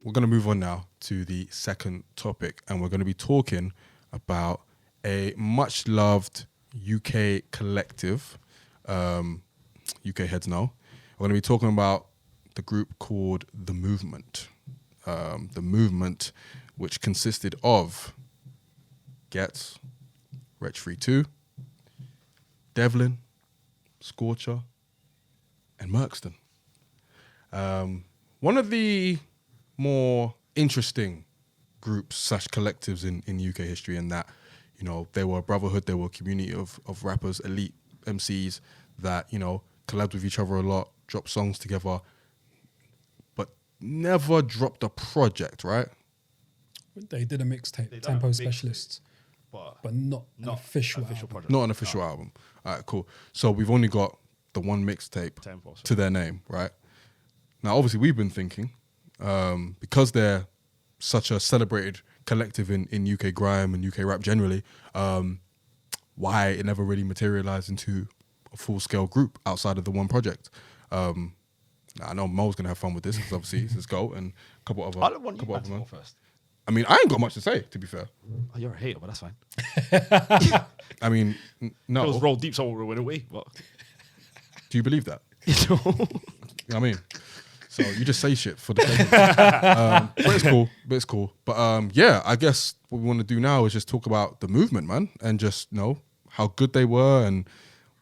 We're going to move on now to the second topic, and we're going to be talking about a much loved UK collective, UK heads know. We're going to be talking about the group called The Movement. The Movement, which consisted of Ghetts, Wretch 3-2, Devlin, Scorcher, and Mercston. One of the more interesting groups / collectives in UK history, in that, you know, they were a brotherhood, they were a community of rappers, elite MCs that, you know, collabed with each other a lot, dropped songs together, but never dropped a project, right? They did a mixtape, Tempo Specialists, but not an official project. Not an official album. All right, cool. So we've only got the one mixtape to their name, right? Now, obviously, we've been thinking, because they're such a celebrated collective in UK grime and UK rap generally, why it never really materialized into a full-scale group outside of the one project. I know Mo's going to have fun with this, because obviously it's his goal, and a couple other... I don't want you to go first. I mean, I ain't got much to say, to be fair. Oh, you're a hater, but that's fine. I mean, no. It was roll deep, someone went away. What? Do you believe that? You know what I mean? So you just say shit for the sake of it. But it's cool. But yeah, I guess what we want to do now is just talk about The Movement, man, and just know how good they were and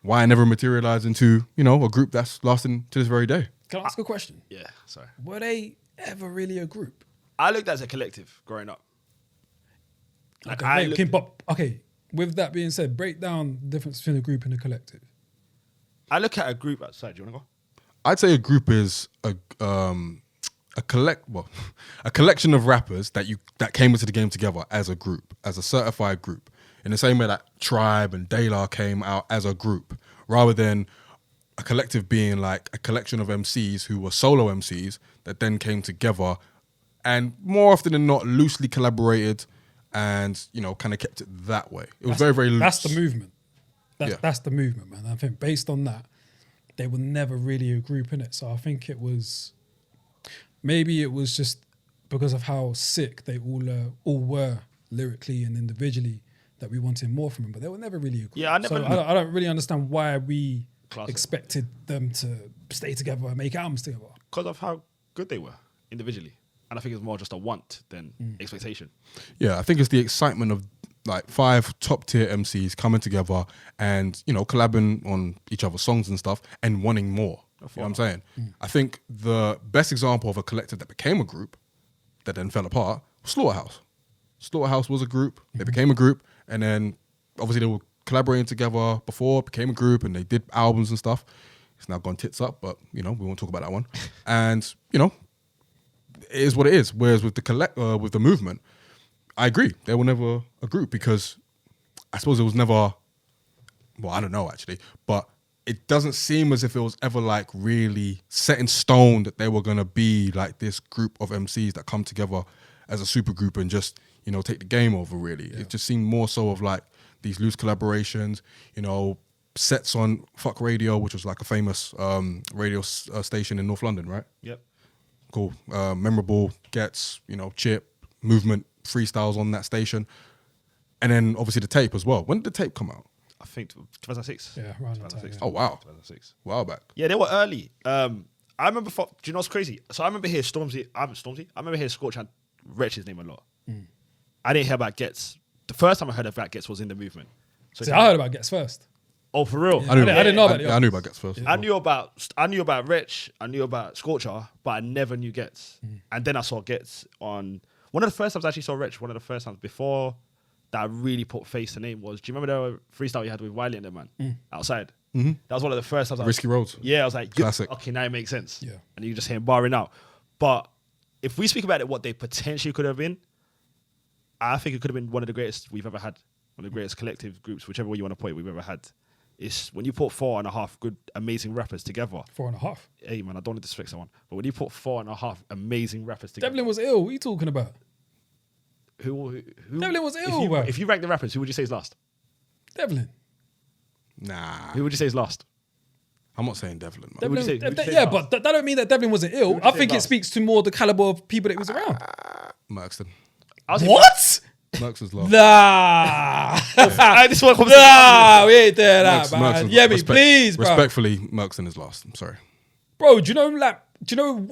why it never materialized into, you know, a group that's lasting to this very day. Can I ask a question? Yeah, sorry. Were they ever really a group? I looked at it as a collective growing up. Okay, with that being said, break down the difference between a group and a collective. I look at a group outside. Do you want to go? I'd say a group is a collection of rappers that came into the game together as a group, as a certified group, in the same way that Tribe and De La came out as a group, rather than a collective being like a collection of MCs who were solo MCs that then came together and more often than not loosely collaborated and, you know, kind of kept it that way. It was very, very loose. That's the movement. That's the movement, man. I think based on that, they were never really a group in it. So I think maybe it was just because of how sick they all were lyrically and individually that we wanted more from them. But they were never really a group. Yeah, I don't really understand why we expected them to stay together and make albums together. Because of how good they were individually. And I think it's more just a want than expectation. Yeah, I think it's the excitement of like 5 top tier MCs coming together and, you know, collabing on each other's songs and stuff and wanting more. You know what I'm saying? I think the best example of a collective that became a group that then fell apart was Slaughterhouse. Slaughterhouse was a group, they became a group, and then obviously they were collaborating together before, became a group, and they did albums and stuff. It's now gone tits up, but, you know, we won't talk about that one. And, you know, it is what it is. Whereas with the Movement, I agree. They were never a group because I suppose it was never, well, I don't know actually, but it doesn't seem as if it was ever like really set in stone that they were going to be like this group of MCs that come together as a super group and just, you know, take the game over really. Yeah. It just seemed more so of like these loose collaborations, you know, sets on Fuck Radio, which was like a famous radio station in North London, right? Yep. Cool. Memorable, Ghetts, you know, Chip, Movement, freestyles on that station. And then obviously the tape as well. When did the tape come out? I think 2006. Yeah, around 2006. Oh, wow. 2006. A while back. Yeah, they were early. I remember, do you know what's crazy? So I remember hearing I remember hearing Scorcher and Wretch's name a lot. I didn't hear about Ghetts. The first time I heard about Ghetts was in The Movement. So I heard about Ghetts first. Oh, for real? Yeah. I didn't know about it. I knew about Ghetts first. Yeah. I knew about Wretch, I knew about Scorcher, but I never knew Ghetts. And then I saw Ghetts on... One of the first times I actually saw Wretch, one of the first times before that I really put face to name was, do you remember the freestyle you had with Wiley and them, man? Outside. Mm-hmm. That was one of the first times. Risky Roads. Yeah, I was like, classic. Okay, now it makes sense. Yeah. And you just hear him barring out. But if we speak about it, what they potentially could have been, I think it could have been one of the greatest we've ever had. One of the greatest collective groups, whichever way you want to put it, we've ever had. It's when you put 4.5 good, amazing rappers together. 4.5? Hey, man, I don't want to disrespect someone. But when you put 4.5 amazing rappers together. Devlin was ill. What are you talking about? Who? Devlin was ill, if you rank the rappers, who would you say is last? Devlin. Nah. Who would you say is last? I'm not saying Devlin, man. Devlin, would you say- who would you say yeah, last? but that don't mean that Devlin wasn't ill. would you I say think it last? speaks to more the caliber of people that he was around. Mercston. I was What? Mercston's last. Nah. This one comes Nah, we ain't there that, man. Mercston's- Yeah, me, please, bro. Respectfully, Mercston is last. I'm sorry. Bro, do you know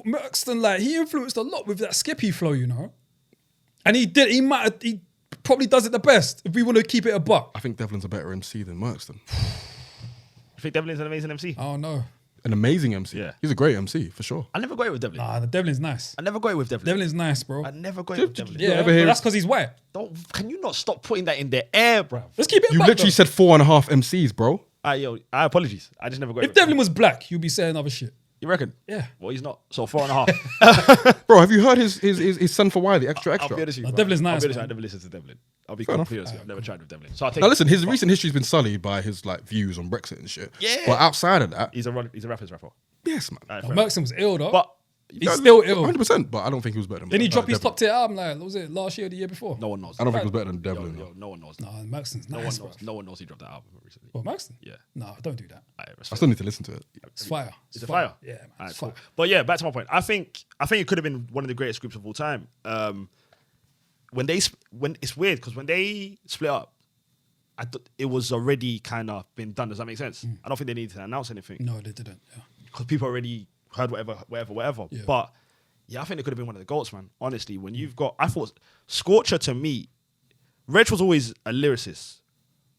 Mercston, like, he influenced a lot with that Skippy flow, you know? And he probably does it the best if we want to keep it a buck. I think Devlin's a better MC than Mercston. I think Devlin's an amazing MC. I don't know. An amazing MC. Yeah. He's a great MC, for sure. I never got it with Devlin. Nah, the Devlin's nice. I never got it with Devlin. Devlin's nice, bro. I never got it with Devlin. Yeah, ever but hear- that's because he's white. Can you not stop putting that in the air, bro? Let's keep it a You buck, literally though. said 4.5 MCs, bro. Yo, I apologies. I just never got it. If with Devlin was black, you'd be saying other shit. You reckon? Yeah. Well, he's not. So 4.5. Bro, have you heard his son for why, the extra I'll extra? be honest with you. No, bro. Devlin's nice, I'll be honest with you, man. I never listened to Devlin. I'll be Fair enough. completely honest with you. I've never tried with Devlin. So I take Now listen, his recent history's been sullied by his like views on Brexit and shit. Yeah. But outside of that, He's a rapper's rapper. yes, man. Alright, No, fair enough. Mercston was ill, though. But he's still ill. 100%, but I don't think he was better than Then he dropped his Devlin. top tier album, like, what was it, last year or the year before? no one knows. I don't think he was better than Devlin. Yo, though. no one knows. No, Mercston's No nice, one bro. knows. No one knows he dropped that album recently. What, Mercston? Yeah. No, don't do that. Alright, I still need to listen to it. It's fire. Is it fire? Yeah, man. Alright, It's cool. fire. But yeah, back to my point. I think it could have been one of the greatest groups of all time. When it's weird because when they split up, it was already kind of been done. Does that make sense? I don't think they needed to announce anything No, they didn't. Yeah. because people already heard whatever. Yeah. But yeah, I think it could have been one of the goals, man. Honestly, when you've got, I thought Scorcher to me, Wretch was always a lyricist,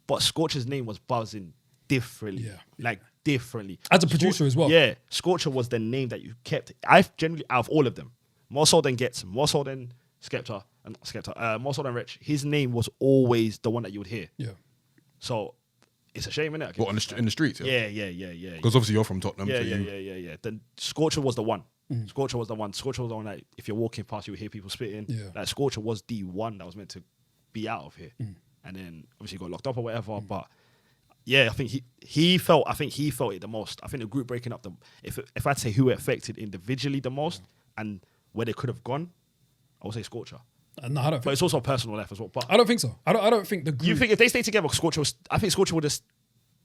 but Scorcher's name was buzzing differently, Yeah. like differently. As a producer as well. Yeah, Scorcher was the name that you kept. I generally, out of all of them, more so than Ghetts, more so than more so than Wretch, his name was always the one that you would hear. Yeah. So it's a shame, innit? What, in the streets? Yeah. Because obviously you're from Tottenham. so you- Yeah. Then Scorcher was the one. Scorcher was the one. Scorcher was the one that if you're walking past, you would hear people spitting. Yeah. Like Scorcher was the one that was meant to be out of here. And then obviously got locked up or whatever. But yeah, I think he felt it the most. I think the group breaking up, if I'd say who it affected individually the most and where they could have gone, I would say Scorcher. No, I don't But think. it's also a personal life as well. But I don't think so. I don't think the group. you think if they stayed together, I think Scorcher would have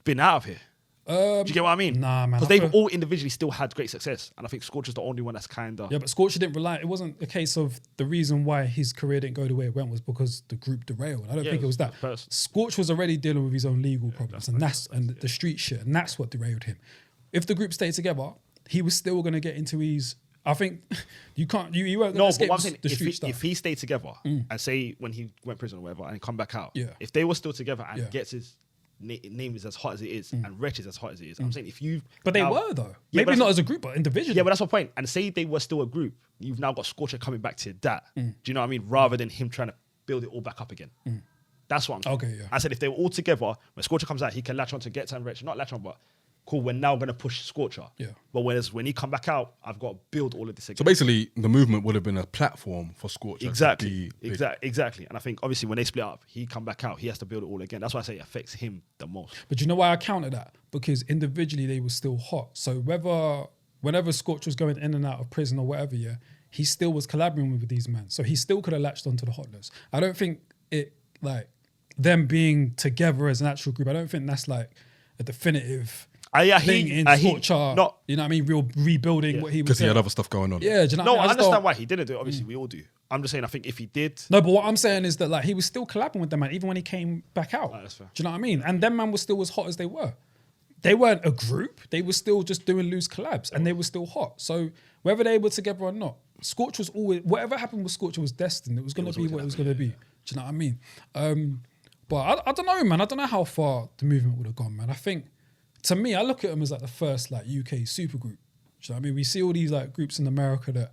been out of here. Do you get what I mean? Nah, man. Because I they've feel- all individually still had great success. And I think Scorcher's the only one that's kind of... Yeah, but Scorcher didn't rely. It wasn't a case of the reason why his career didn't go the way it went was because the group derailed. I don't Yeah, think it was that. it was personal. Scorch was already dealing with his own legal problems, and the street shit, and that's what derailed him. If the group stayed together, he was still going to get into his. I think you weren't going to No, but escape what I'm saying, the street stuff. if he stayed together and say when he went prison or whatever and come back out, Yeah. if they were still together and Yeah. Ghetts his name is as hot as it is and Wretch is as hot as it is, I'm saying if you... But they now- were though. Yeah, but Maybe not that's- as a group, but individually. Yeah, but that's my point. And say they were still a group, you've now got Scorcher coming back to that. Do you know what I mean? Rather than him trying to build it all back up again. That's what I'm saying. Okay, yeah. I said if they were all together, when Scorcher comes out, he can latch on to Ghetts and Wretch. Not latch on, but cool, we're now going to push Scorcher. Yeah. But when he come back out, I've got to build all of this again. So basically, the movement would have been a platform for Scorcher. to Exactly. be big. Exactly. And I think obviously when they split up, he come back out, he has to build it all again. That's why I say it affects him the most. But you know why I counter that? Because individually they were still hot. So whenever Scorch was going in and out of prison or whatever, yeah, he still was collaborating with these men. So he still could have latched onto the hotness. I don't think it like them being together as an actual group. I don't think that's like a definitive thing in Scorcher. Not, you know what I mean? Real rebuilding what he was Because he saying. had other stuff going on. Yeah, do you know no, what I mean? I just understand don't- why he didn't do it. Obviously, we all do. I'm just saying, I think if he did, No, but what I'm saying is that like he was still collabing with them, man, even when he came back out. that's fair. Do you know what I mean? And them man was still as hot as they were. They weren't a group. They were still just doing loose collabs, and they were still hot. So whether they were together or not, Scorch was always whatever happened with Scorcher was destined. It was going to be what it was going to be. Do you know what I mean? But I don't know, man. I don't know how far the movement would have gone, man. I think to me, I look at them as like the first like UK supergroup. Do you know what I mean? We see all these like groups in America that.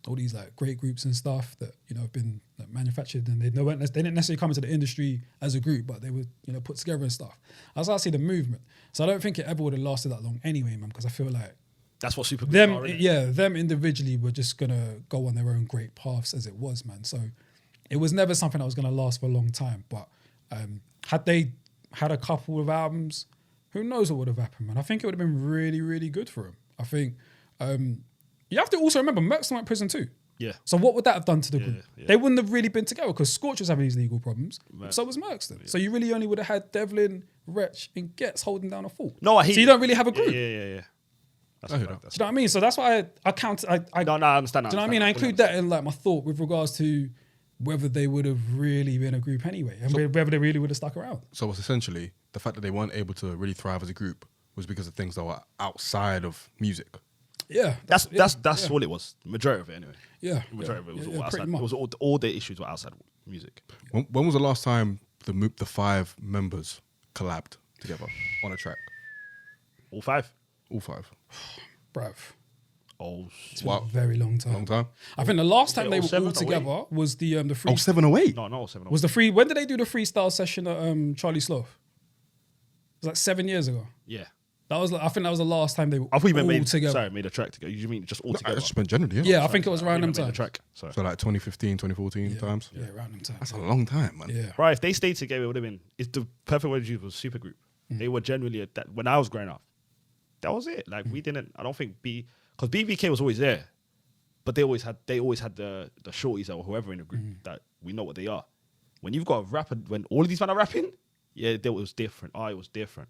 All these like great groups and stuff that have been like, manufactured and they didn't necessarily come into the industry as a group, but they were put together and stuff. That's how I see the movement. So I don't think it ever would have lasted that long anyway, man. Because I feel like that's what super them, are, innit? yeah, them individually were just gonna go on their own great paths as it was, man. So it was never something that was gonna last for a long time. But had they had a couple of albums, who knows what would have happened, man? I think it would have been really, really good for him. I think. You have to also remember, Mercston went to prison too. Yeah. So what would that have done to the group? yeah. They wouldn't have really been together because Scorch was having these legal problems. So was Mercston. So you really only would have had Devlin, Wretch, and Ghetts holding down a fort. No, so you don't really have a group. Yeah. That's I hear right. that. Do you know what I mean? So that's why I count. I No, I understand. do you know what I mean? I include that in like my thought with regards to whether they would have really been a group anyway, and whether they really would have stuck around. So it's essentially the fact that they weren't able to really thrive as a group was because of things that were outside of music. Yeah, That's all it was. Majority of it, anyway. Yeah, Majority of it was all pretty outside. much. It was all the issues were outside music. When was the last time the 5 members collabed together on a track? All 5. All 5. bruv. Oh, It's been a very long time. Long time. I think the last time they were 07, all together was the free. Oh, 708. no, 7. Was the free? When did they do the freestyle session at Charlie Sloth? It was like 7 years ago. Yeah. That was. I think that was the last time they were I thought you all meant together. made a track together. You mean just all I together? just been generally, Yeah, I think it was around them made a times. track. Sorry. So like 2015, 2014 times. Yeah, around them times. That's a long time, man. Yeah. Right, if they stayed together, it would have been. It's the perfect word to use was super group. They were genuinely that when I was growing up. That was it. Like we didn't. I don't think because BBK was always there, but they always had the shorties or whoever in the group that we know what they are. When you've got a rapper, when all of these men are rapping, yeah, it was different. It was different.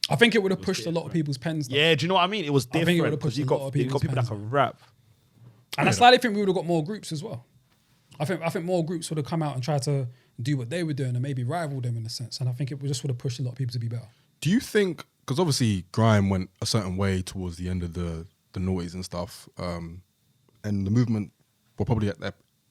I think it would have pushed a lot of people's pens. Though. Yeah, do you know what I mean? It was I think it different would've pushed because a lot of you've people's got people that pens. can rap. And I slightly think we would have got more groups as well. I think more groups would have come out and tried to do what they were doing and maybe rival them in a sense. And I think it just would have pushed a lot of people to be better. Do you think, because obviously grime went a certain way towards the end of the noughties and stuff, and the movement were probably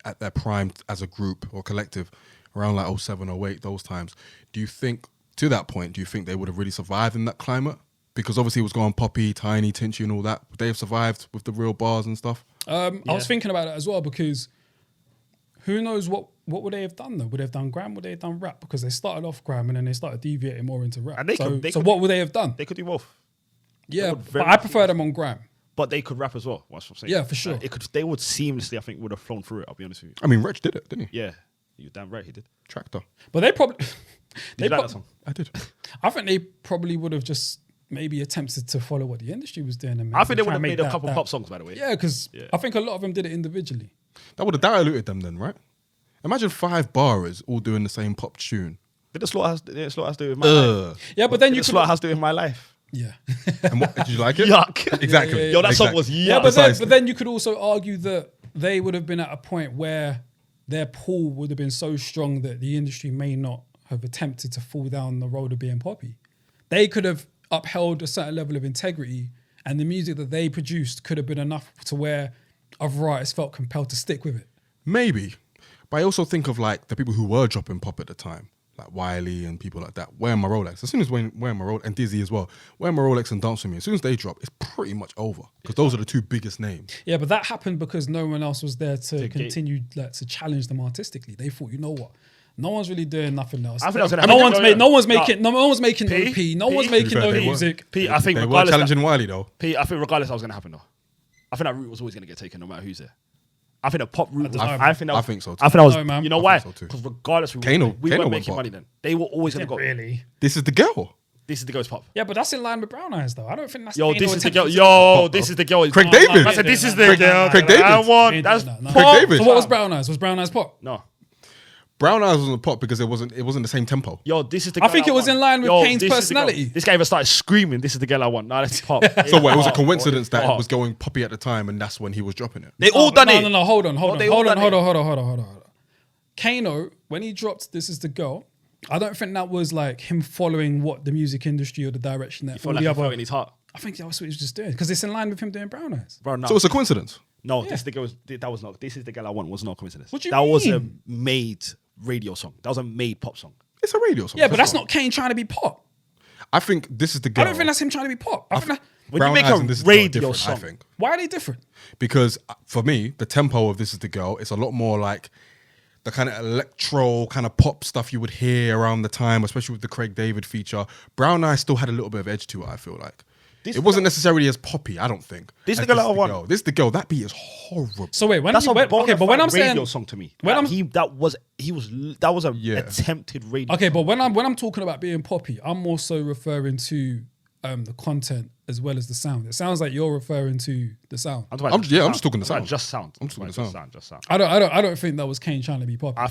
at their prime as a group or collective around like 07, 08, those times. Do you think, to that point, do you think they would have really survived in that climate? Because obviously it was going Poppy, Tiny, Tinchy and all that. Would they have survived with the real bars and stuff? I was thinking about it as well because who knows what would they have done though? Would they have done gram? Would they have done rap? Because they started off gram and then they started deviating more into rap. And they could- so what would they have done? They could do both, Yeah, would but very I prefer them on gram. but they could rap as well. That's what I'm saying. Yeah, for sure. They would seamlessly, I think, would have flown through it. I'll be honest with you. I mean, Wretch did it, didn't he? Yeah, you're damn right, he did. Tractor. But they probably Did you like that song? I did. I think they probably would have just maybe attempted to follow what the industry was doing. And I think they try would have and made make a couple that- pop songs, by the way. Yeah, because I think a lot of them did it individually. That would have diluted them then, right? Imagine 5 barrers all doing the same pop tune. Did the Slaughterhouse do it with my life? Yeah, but then Did you the could. Slaughterhouse do it with my life? Yeah. And what, did you like it? Yuck. Exactly. Yo, that song Exactly. was yuck. Yeah, Precisely. but then you could also argue that they would have been at a point where their pull would have been so strong that the industry may not have attempted to fall down the road of being poppy. They could have upheld a certain level of integrity, and the music that they produced could have been enough to where other artists felt compelled to stick with it. Maybe. But I also think of like the people who were dropping pop at the time, like Wiley and people like that, wearing my Rolex. As soon as wearing my Rolex, and Dizzy as well, wearing my Rolex and Dance With Me, as soon as they drop, it's pretty much over. Because those are the 2 biggest names. Yeah, but that happened because no one else was there to continue to challenge them artistically. They thought, you know what? No one's really doing nothing else. I think that was gonna no happen. one's Yeah. no one's No. making no one's making no P? P. No one's P? making To be no fair, they were. music. Pete, I think They were regardless challenging Wiley though. Pete, I think regardless, that was going to happen though. I think that route was always going to get taken no matter who's there. I think the pop route. don't know, I think that I was, think so too. I think that was. No, man. You know I why? think so too. Because regardless, we Kano weren't went making pop. money then. They were always going to go. Really? This is the girl. This is the girl's pop. Yeah, but that's in line with Brown Eyes though. I don't think that's Yo, Kano this is the attempted girl. to- Yo, this is the girl. Craig No, David. I said this is the Craig- girl. Craig that I David. want. That's No. pop. Craig David. So what was Brown Eyes? Was Brown Eyes pop? No. Brown Eyes wasn't pop because it wasn't the same tempo. Yo, this is the. I girl think it was want. in line with Yo, Kane's this is the girl. personality. This guy even started screaming. This is the girl I want. Nah, that's pop. So what? It was a Pop. coincidence that it Pop. was going poppy at the time, and that's when he was dropping it. They all done it. No, hold on. they all done it. Kano, when he dropped "This Is the Girl," I don't think that was like him following what the music industry or the direction that I all feel like the he other. felt in his heart. I think that was what he was just doing because it's in line with him doing Brown Eyes. Bro, no. So it's a coincidence. No, this is the girl. That was not. This is the girl I want. Was not a coincidence. What do you that was a mean? made radio song. That was a made pop song. It's a radio song. Yeah, but that's not Kane trying to be pop. I think this is the girl. I don't think that's him trying to be pop. I think that, When Brown you make Eyes a and This Is the Girl are radio different, song, I think. why are they different? Because for me, the tempo of This Is the Girl is a lot more like the kind of electro kind of pop stuff you would hear around the time, especially with the Craig David feature. Brown Eyes still had a little bit of edge to it, I feel like. This It wasn't necessarily as poppy, I don't think. This as the girl I want. Girl. This is the girl. That beat is horrible. So wait, when that's a okay, but when I'm radio saying song to me. when that was a Yeah. attempted radio. okay, but when I'm talking about being poppy, I'm also referring to the content as well as the sound. It sounds like you're referring to the sound. I'm I'm just talking the sound. Just sound. I'm just talking the sound. Just sound. I don't think that was Kane trying to be popular.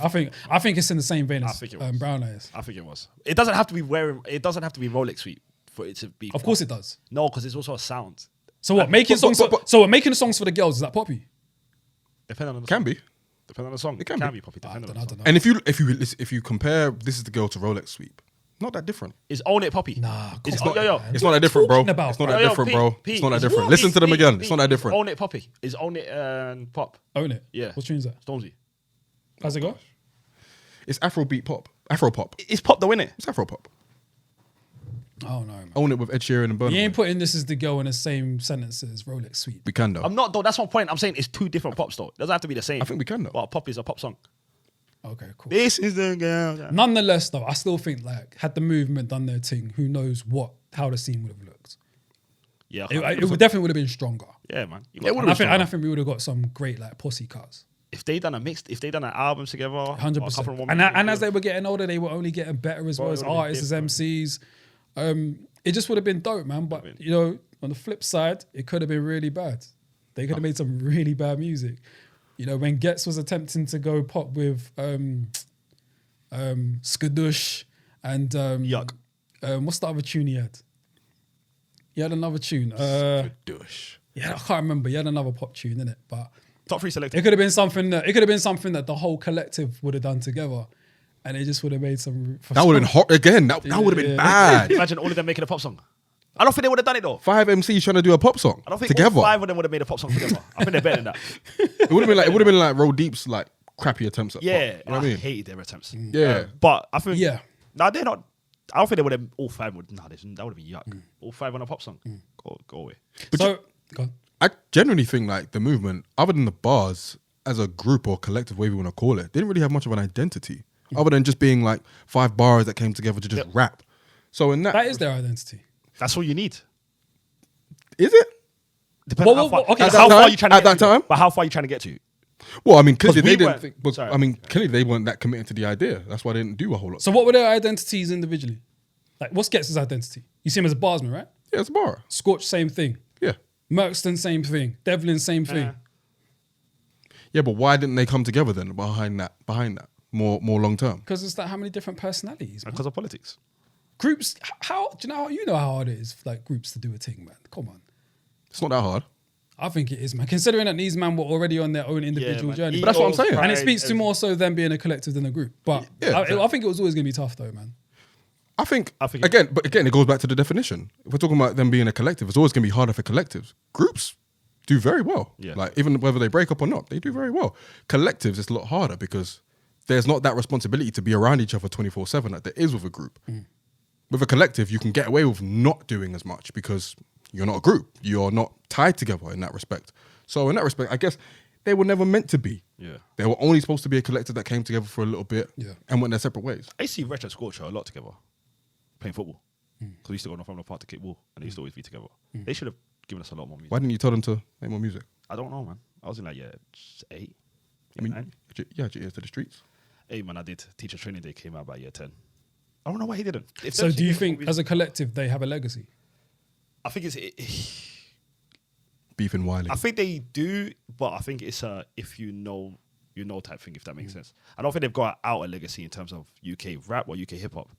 I think it's in the same vein as Brown Eyes. I think it was. It doesn't have to be Rolex sweep for it to be. Of course it does. No, because it's also a sound. So what? Making songs. So what? Making songs for the girls, is that poppy? Depending on the Can song. be. Depending on the song. It can be. poppy. I Depending don't on the song. know. And if you compare This Is the Girl to Rolex Sweep, not that different. Is Own It poppy? Nah, It's come on, yo. man. It's not that different, bro. talking about, It's not bro? that different, bro. Pete, It's not that it's different. what? Listen to them Pete, again. Pete, It's not that different. Own It poppy. Is Own It and Pop? Own It. Yeah. What tune's that? Stormzy. How's it go? It's Afrobeat pop. Afro pop. It's Pop though, innit? It's Afro pop. Oh no, man. Own It with Ed Sheeran and Burna You Boy. ain't putting This Is the Girl in the same sentence as Rolex Sweep. We can though. I'm not though. That's my point. I'm saying it's two different pops though. It doesn't have to be the same. I think we can though. But pop is a pop song. Okay, cool. This is the girl. Nonetheless, though, I still think like had the movement done their thing, who knows how the scene would have looked. Yeah. It would definitely would have been stronger. Yeah, man. And I think we would have got some great like posse cuts. If they done an album together, 100%. And as they were getting older, they were only getting better as well as artists, as MCs. It just would have been dope, man. But on the flip side, it could have been really bad. They could have made some really bad music. When Ghetts was attempting to go pop with Skadoosh and Yuck. What's the other tune he had? He had another tune. Douche. Yeah, I can't remember. He had another pop tune in it, but Top 3 selected. it could have been something that the whole collective would have done together, and it just would have made some. That would have been hot again. That would have been bad. Imagine all of them making a pop song. I don't think they would have done it though. 5 MCs trying to do a pop song I don't think together. all 5 of them would have made a pop song together. I think they're better than that. It would have been like Roll Deep's like crappy attempts at Yeah, pop. You know what I mean? hated their attempts. Yeah. But I think Yeah. Nah, they're not. I don't think they would have all 5 would. Nah, that would have been yuck. All 5 on a pop song. Go away. Go on. I genuinely think like the movement, other than the bars, as a group or collective, whatever you want to call it, didn't really have much of an identity, other than just being like 5 bars that came together to just rap. So in That is their identity. That's all you need. is it? Depending Well, on how far, okay, at so how at far that you trying to time- get at that to. time? But how far are you trying to get to? Well, I mean, clearly 'Cause we they didn't weren't- think. But, sorry. I mean, clearly they weren't that committed to the idea. That's why they didn't do a whole lot. So what were their identities individually? Like, what's Ghetts' identity? You see him as a barsman, right? Yeah, it's a bar. Scorch, same thing. Yeah, Mercston, same thing. Devlin, same thing. yeah, but why didn't they come together then behind that more long term? Because it's like how many different personalities, man. Because of politics. Groups, do you know how hard it is for like groups to do a thing, man? Come on. It's not that hard. I think it is, man. Considering that these men were already on their own individual man. journey. But that's what I'm saying. And it speaks to more so them being a collective than a group. But Yeah, I think it was always going to be tough though, man. I think it- again, it goes back to the definition. If we're talking about them being a collective, it's always going to be harder for collectives. Groups do very well. Yeah. Like even whether they break up or not, they do very well. Collectives, it's a lot harder because there's not that responsibility to be around each other 24/7 like there is with a group. With a collective, you can get away with not doing as much because you're not a group. You're not tied together in that respect. So in that respect, I guess they were never meant to be. Yeah. They were only supposed to be a collective that came together for a little bit and went their separate ways. I see Wretch and Scorcher a lot together, playing football. Because we used to go to Northumberland Park to kick ball, and they used to always be together. They should have given us a lot more music. Why didn't you tell them to make more music? I don't know, man. I was in like 8. I mean, 9. you had your ears to the streets. 8, man. I did. Teacher training day came out about year 10. I don't know why he didn't. If So them do you shit think was- as a collective they have a legacy? I think it's. Beefing Wiley. I think they do, but I think it's a if you know type thing. If that makes sense. I don't think they've got out a legacy in terms of UK rap or UK hip hop.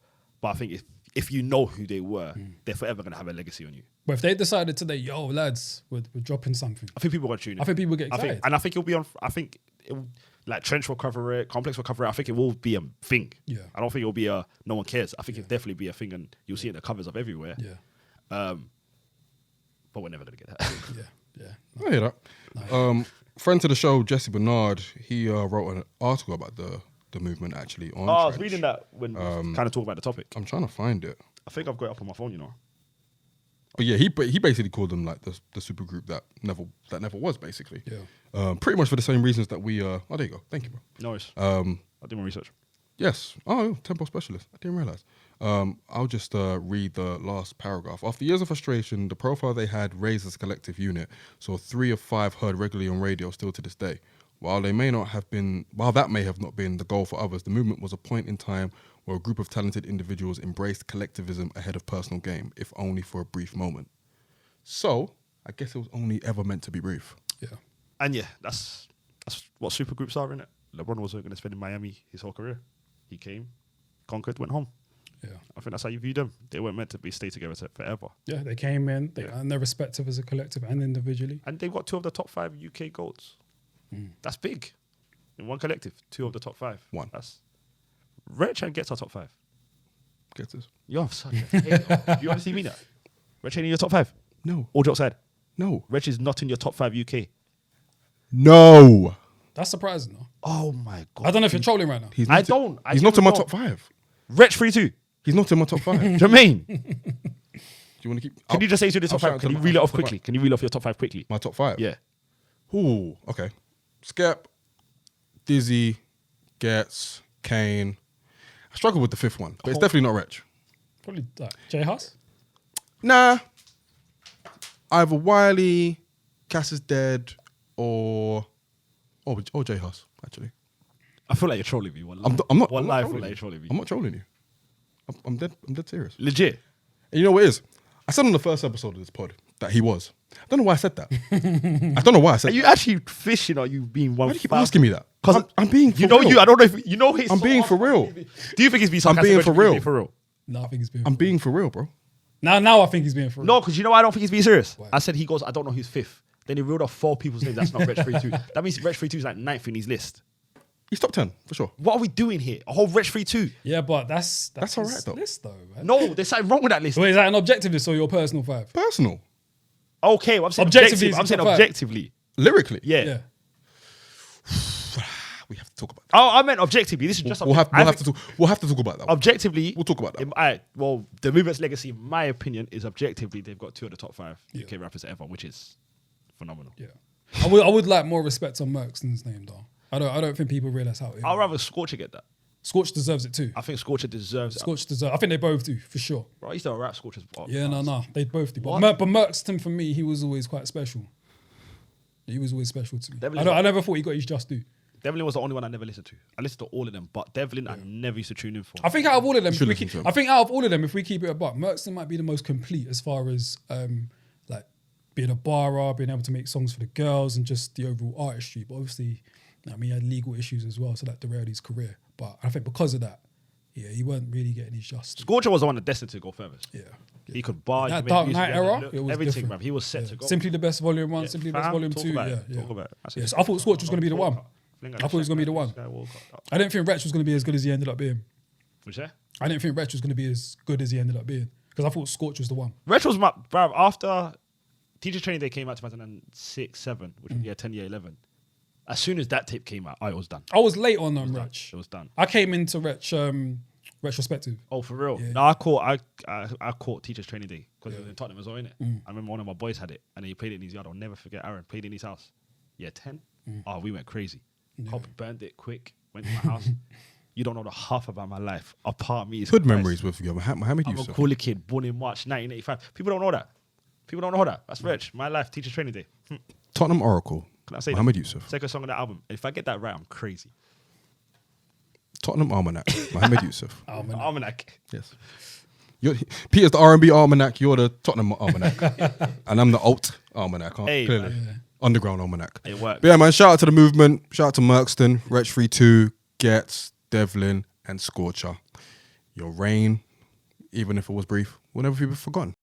But I think if you know who they were, they're forever gonna have a legacy on you. But if they decided today, yo lads, we're dropping something. I think people are gonna tune in. I think people get excited. I think it'll be on. I think it will, like Trench will cover it, Complex will cover it. I think it will be a thing. Yeah. I don't think it'll be a no one cares. I think it'll definitely be a thing, and you'll see it in the covers of everywhere. Yeah, But we're never gonna get that. yeah. I hear that. Friend to the show, Jesse Bernard, he wrote an article about the movement actually on. I was Trench. reading that when kind of talking about the topic. I'm trying to find it. I think I've got it up on my phone. You know. But yeah, he basically called them like the super group that never was basically. Yeah. Pretty much for the same reasons that we. Oh, there you go. Thank you, bro. No worries. I did my research. Yes. Oh, tempo specialist. I didn't realize. I'll just read the last paragraph. After years of frustration, the profile they had raised as a collective unit, so 3 of 5 heard regularly on radio still to this day. While that may have not been the goal for others, the movement was a point in time where a group of talented individuals embraced collectivism ahead of personal gain, if only for a brief moment. So, I guess it was only ever meant to be brief. Yeah. And yeah, that's what supergroups are, innit? LeBron wasn't going to spend in Miami his whole career. He came, conquered, went home. Yeah. I think that's how you view them. They weren't meant to stay together forever. Yeah, they came in, and they're respective as a collective and individually. And they've got 2 of the top 5 UK GOATs. That's big. In one collective, 2 of the top 5. One. That's Wretch and Ghetts are top 5. Get this? You're such a hater. You honestly mean that? Wretch ain't in your top 5? No. All jokes aside. No. Wretch is not in your top 5 UK. No. That's surprising, though. Oh my God. I don't know if you're trolling right now. He's I not don't. I He's not in my top genuinely 5. Wretch 3-2. He's not in my top 5. Do Jermaine, you want to keep... can you just say to the top I'll 5? shout Can you to reel it my off top quickly? five. Can you reel off your top 5 quickly? My top 5? Yeah. Ooh, okay. Skep, Dizzy, Ghetts, Kane. I struggle with the 5th one, but it's definitely not Wretch. Probably like J Huss. Nah. Either Wiley, Cass is Dead, or J Huss, actually. I feel like you're trolling me. One I'm not. One I'm lie, I not feel trolling like you. you're trolling me. I'm not trolling you. I'm dead serious. Legit. And you know what it is? I said on the first episode of this pod that he was. I don't know why I said that. I don't know why I said Are you that. actually fishing or are you being one? Why do you keep asking me that? 'Cause I'm being for You know real. you. I don't know if you know. He's I'm being for real. Do you think he's being I'm sarcastic? being or do for you think real. he's For real. No, I think he's being. I'm being for real, bro. Now I think he's being for real. No, because you know why I don't think he's being serious. Why? I said he goes. I don't know who's 5th. Then he reeled off 4 people's names. That's not Wretch 3-2. That means Wretch 3-2 is like 9th in his list. He's top 10 for sure. What are we doing here? A whole Wretch 3-2? Yeah, but that's That's all his right, though. list though, man. No, there's something wrong with that list. Wait, is that an objective list or your personal 5? Personal, Okay, well, I'm saying Objectively, objectively. I'm it's saying top 5. objectively. lyrically. Yeah. Yeah. We have to talk about that. Oh, I meant objectively. This is just. We'll have to talk about that. Objectively, We'll talk about that. Well, the movement's legacy, in my opinion, is objectively they've got 2 of the top 5 Yeah. UK rappers ever, which is phenomenal. Yeah. I would like more respect on Mercston's name though. I don't think people realise how. I'd rather Scorcher get that. Scorch deserves it too. I think Scorcher deserves it. Scorch deserves. I think they both do for sure. Bro, I used to rap Scorcher's. Yeah, no, they both do. But, What? but Mercston for me, he was always quite special. He was always special to me. Devlin I never thought he got his just due. Devlin was the only one I never listened to. I listened to all of them, but Devlin I never used to tune in for. I think out of all of them, should listen to him. I think out of all of them, if we keep it apart, Mercston might be the most complete as far as like being a barra, being able to make songs for the girls, and just the overall artistry. But obviously, I mean, he had legal issues as well, so that derailed his career. But I think because of that, yeah, he weren't really getting his just. Scorcher was the one that destined to go furthest. Yeah. He could bar. That he could make Dark music, Knight he had era, look, it was everything, different. man. He was set Yeah. to go. Simply the Best Volume 1, Yeah, Simply the Best fam, Volume talk 2. about Yeah, it, yeah. talk about it. That's Yes, it. I thought Scorch was going to be the one. I thought he was going to be the one. I didn't think Wretch was going to be as good as he ended up being. Which yeah? I didn't think Wretch was going to be as good as he ended up being because I thought Scorch was the one. Wretch was my bruv, after Teacher Training Day came out 2006, 7, which was 10 year 11. As soon as that tape came out, it was done. I was late on It Wretch. was done. I came into Wretch retrospective. Oh, for real? Yeah. No, I caught Teachers Training Day because it was in Tottenham as well, innit? I remember one of my boys had it and he played it in his yard. I'll never forget Aaron played it in his house. Yeah, 10. Oh, we went crazy. Pop burned it quick, went to my house. You don't know the half about my life. A part of me is Hood Christ. memories with you, Mohammed I'm a Yusuf. cool kid, born in March 1985. People don't know that. People don't know that. That's Wretch. My life, Teachers Training Day. Tottenham Oracle. Can I say Mohammed that? Yusuf. Second song on that album. If I get that right, I'm crazy. Tottenham Almanac. Mohammed Yusuf. Almanac. Yes. Peter's the R&B Almanac. You're the Tottenham Almanac. And I'm the alt Almanac. Hey, Clearly. man. Underground Almanac. It works. But yeah, man, shout out to the movement. Shout out to Mercston, Wretch 3-2, Ghetts, Devlin, and Scorcher. Your reign, even if it was brief, will never be forgotten.